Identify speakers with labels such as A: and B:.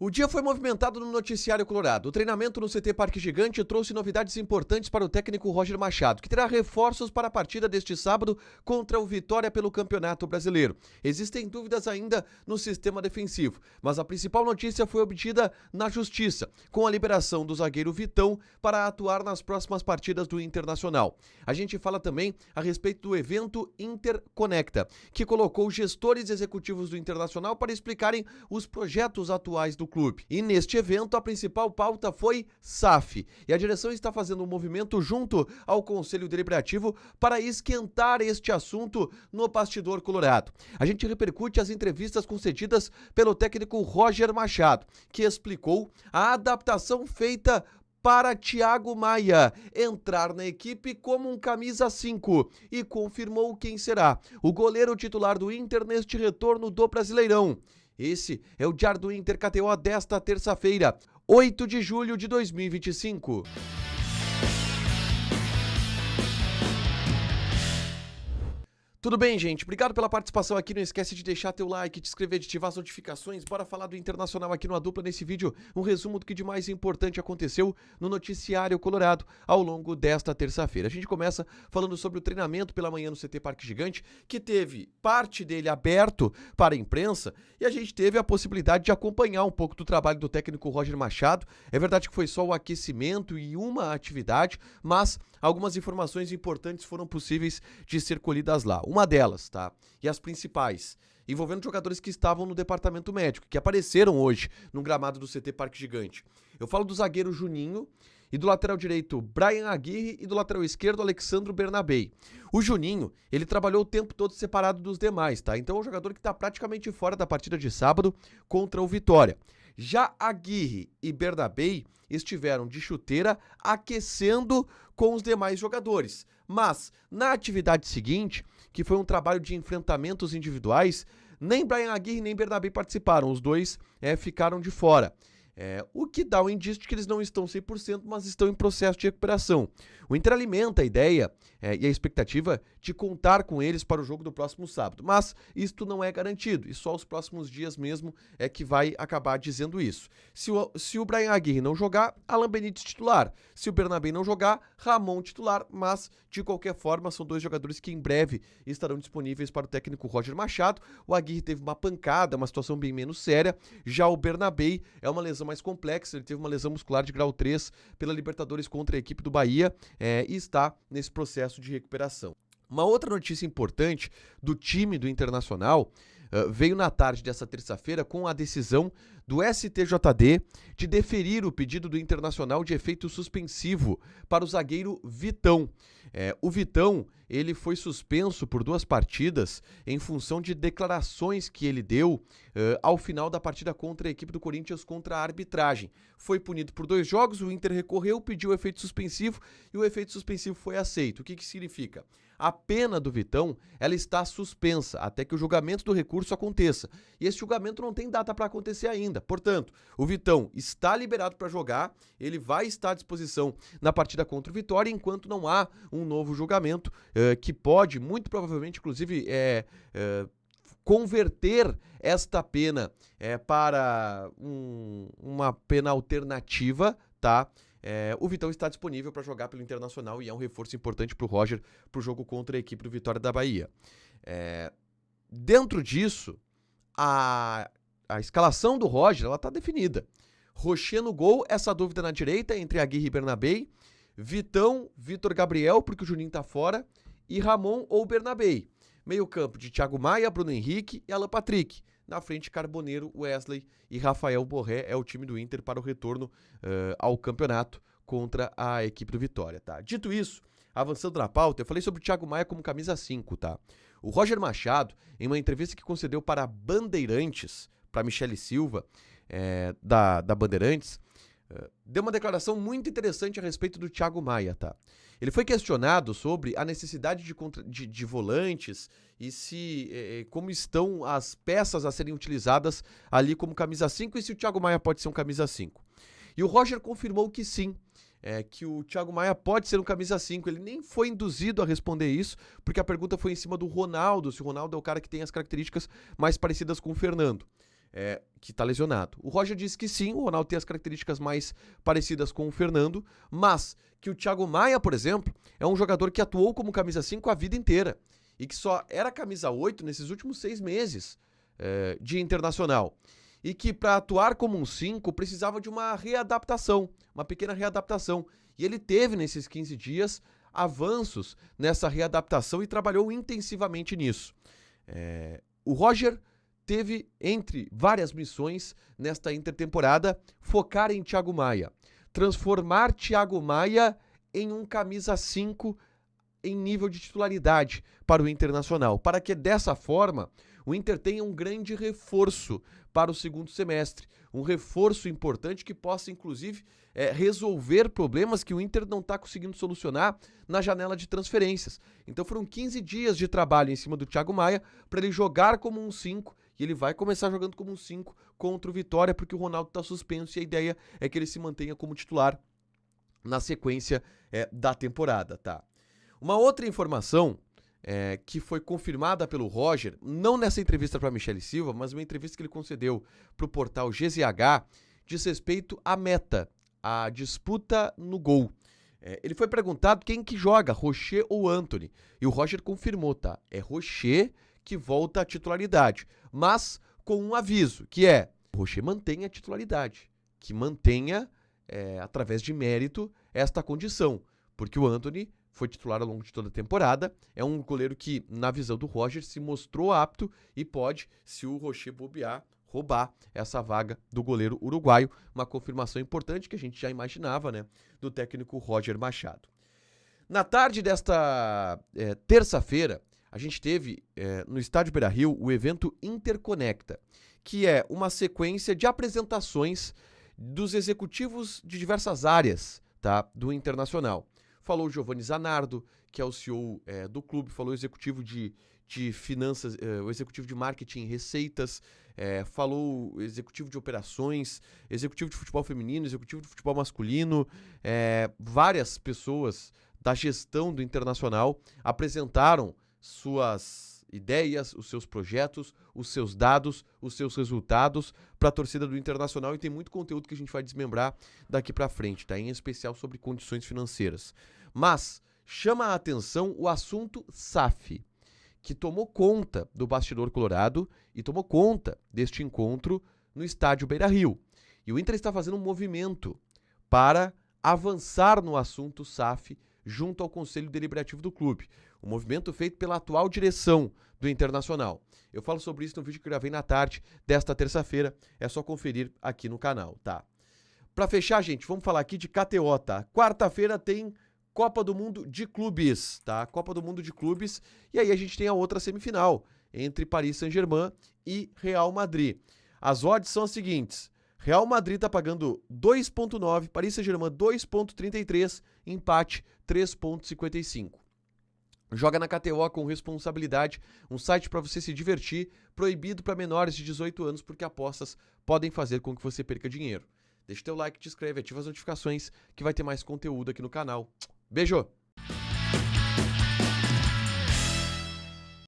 A: O dia foi movimentado no noticiário colorado. O treinamento no CT Parque Gigante trouxe novidades importantes para o técnico Roger Machado, que terá reforços para a partida deste sábado contra o Vitória pelo Campeonato Brasileiro. Existem dúvidas ainda no sistema defensivo, mas a principal notícia foi obtida na Justiça, com a liberação do zagueiro Vitão para atuar nas próximas partidas do Internacional. A gente fala também a respeito do evento Interconecta, que colocou gestores executivos do Internacional para explicarem os projetos atuais do clube. E neste evento a principal pauta foi SAF, e a direção está fazendo um movimento junto ao Conselho Deliberativo para esquentar este assunto no bastidor colorado. A gente repercute as entrevistas concedidas pelo técnico Roger Machado, que explicou a adaptação feita para Thiago Maia entrar na equipe como um camisa 5 e confirmou quem será o goleiro titular do Inter neste retorno do Brasileirão. Esse é o Diário do Inter KTO desta terça-feira, 8 de julho de 2025. Tudo bem, gente? Obrigado pela participação aqui. Não esquece de deixar teu like, de inscrever, de ativar as notificações. Bora falar do Internacional aqui no A Dupla nesse vídeo. Um resumo do que de mais importante aconteceu no noticiário colorado ao longo desta terça-feira. A gente começa falando sobre o treinamento pela manhã no CT Parque Gigante, que teve parte dele aberto para a imprensa e a gente teve a possibilidade de acompanhar um pouco do trabalho do técnico Roger Machado. É verdade que foi só o aquecimento e uma atividade, mas algumas informações importantes foram possíveis de ser colhidas lá. Uma delas, tá? E as principais, envolvendo jogadores que estavam no departamento médico, que apareceram hoje no gramado do CT Parque Gigante. Eu falo do zagueiro Juninho e do lateral direito Brian Aguirre e do lateral esquerdo Alexandro Bernabei. O Juninho, ele trabalhou o tempo todo separado dos demais, tá? Então é um jogador que tá praticamente fora da partida de sábado contra o Vitória. Já Aguirre e Bernabei estiveram de chuteira aquecendo com os demais jogadores. Mas, na atividade seguinte, que foi um trabalho de enfrentamentos individuais, nem Brian Aguirre nem Bernabei participaram, os dois ficaram de fora. O que dá um indício de que eles não estão 100%, mas estão em processo de recuperação. O Inter alimenta a ideia e a expectativa de contar com eles para o jogo do próximo sábado, mas isto não é garantido, e só os próximos dias mesmo é que vai acabar dizendo isso. Se o Brian Aguirre não jogar, Alan Benítez titular. Se o Bernabei não jogar, Ramon titular, mas de qualquer forma são dois jogadores que em breve estarão disponíveis para o técnico Roger Machado. O Aguirre teve uma pancada, uma situação bem menos séria, já o Bernabei é uma lesão mais complexa, ele teve uma lesão muscular de grau 3 pela Libertadores contra a equipe do Bahia e está nesse processo de recuperação. Uma outra notícia importante do time do Internacional veio na tarde dessa terça-feira com a decisão do STJD de deferir o pedido do Internacional de efeito suspensivo para o zagueiro Vitão. O Vitão, ele foi suspenso por 2 partidas em função de declarações que ele deu ao final da partida contra a equipe do Corinthians contra a arbitragem. Foi punido por 2 jogos, o Inter recorreu, pediu o efeito suspensivo e o efeito suspensivo foi aceito. O que significa? A pena do Vitão, ela está suspensa até que o julgamento do recurso aconteça. E esse julgamento não tem data para acontecer ainda. Portanto, o Vitão está liberado para jogar, ele vai estar à disposição na partida contra o Vitória, enquanto não há um novo julgamento que pode, muito provavelmente, inclusive, converter esta pena para uma pena alternativa, tá? O Vitão está disponível para jogar pelo Internacional e é um reforço importante para o Roger para o jogo contra a equipe do Vitória da Bahia. Dentro disso, a escalação do Roger está definida. Rocher no gol, essa dúvida na direita entre Aguirre e Bernabei, Vitão, Vitor Gabriel, porque o Juninho está fora, e Ramon ou Bernabei. Meio campo de Thiago Maia, Bruno Henrique e Alan Patrick. Na frente, Carboneiro, Wesley e Rafael Borré é o time do Inter para o retorno ao campeonato contra a equipe do Vitória, tá? Dito isso, avançando na pauta, eu falei sobre o Thiago Maia como camisa 5, tá? O Roger Machado, em uma entrevista que concedeu para Bandeirantes, para Michele Silva, da Bandeirantes, deu uma declaração muito interessante a respeito do Thiago Maia, tá? Ele foi questionado sobre a necessidade de volantes e como estão as peças a serem utilizadas ali como camisa 5 e se o Thiago Maia pode ser um camisa 5. E o Roger confirmou que sim, que o Thiago Maia pode ser um camisa 5. Ele nem foi induzido a responder isso, porque a pergunta foi em cima do Ronaldo, se o Ronaldo é o cara que tem as características mais parecidas com o Fernando. que tá lesionado. O Roger disse que sim, o Ronaldo tem as características mais parecidas com o Fernando, mas que o Thiago Maia, por exemplo, é um jogador que atuou como camisa 5 a vida inteira e que só era camisa 8 nesses últimos 6 meses de Internacional. E que para atuar como um 5 precisava de uma readaptação, uma pequena readaptação. E ele teve nesses 15 dias avanços nessa readaptação e trabalhou intensivamente nisso. O Roger teve, entre várias missões nesta intertemporada, focar em Thiago Maia, transformar Thiago Maia em um camisa 5 em nível de titularidade para o Internacional, para que dessa forma o Inter tenha um grande reforço para o segundo semestre, um reforço importante que possa inclusive resolver problemas que o Inter não está conseguindo solucionar na janela de transferências. Então foram 15 dias de trabalho em cima do Thiago Maia para ele jogar como um 5 e ele vai começar jogando como um 5 contra o Vitória porque o Ronaldo está suspenso e a ideia é que ele se mantenha como titular na sequência da temporada, tá? Uma outra informação que foi confirmada pelo Roger, não nessa entrevista para Michele Silva, mas uma entrevista que ele concedeu para o portal GZH, diz respeito à meta, à disputa no gol. Ele foi perguntado quem que joga, Rocher ou Antony, e o Roger confirmou, tá? É Rocher que volta à titularidade, mas com um aviso, que o Rocher mantenha a titularidade, que mantenha, através de mérito, esta condição, porque o Antony foi titular ao longo de toda a temporada, é um goleiro que, na visão do Roger, se mostrou apto e pode, se o Rocher bobear, roubar essa vaga do goleiro uruguaio, uma confirmação importante que a gente já imaginava, né, do técnico Roger Machado. Na tarde desta terça-feira, a gente teve no Estádio Beira-Rio o evento Interconecta, que é uma sequência de apresentações dos executivos de diversas áreas, tá, do Internacional. Falou o Giovanni Zanardo, que é o CEO do clube, falou o executivo de finanças, o executivo de marketing e receitas, falou o executivo de operações, executivo de futebol feminino, executivo de futebol masculino, várias pessoas da gestão do Internacional apresentaram suas ideias, os seus projetos, os seus dados, os seus resultados para a torcida do Internacional e tem muito conteúdo que a gente vai desmembrar daqui para frente, tá? Em especial sobre condições financeiras. Mas chama a atenção o assunto SAF, que tomou conta do bastidor colorado e tomou conta deste encontro no Estádio Beira-Rio. E o Inter está fazendo um movimento para avançar no assunto SAF junto ao Conselho Deliberativo do clube. Um movimento feito pela atual direção do Internacional. Eu falo sobre isso no vídeo que eu gravei na tarde desta terça-feira. É só conferir aqui no canal, tá? Para fechar, gente, vamos falar aqui de KTO, tá? Quarta-feira tem Copa do Mundo de Clubes, tá? Copa do Mundo de Clubes. E aí a gente tem a outra semifinal entre Paris Saint-Germain e Real Madrid. As odds são as seguintes. Real Madrid tá pagando 2,9, Paris Saint-Germain 2,33, empate 3,55. Joga na KTO com responsabilidade, um site para você se divertir, proibido para menores de 18 anos, porque apostas podem fazer com que você perca dinheiro. Deixa teu like, te inscreve, ativa as notificações, que vai ter mais conteúdo aqui no canal. Beijo!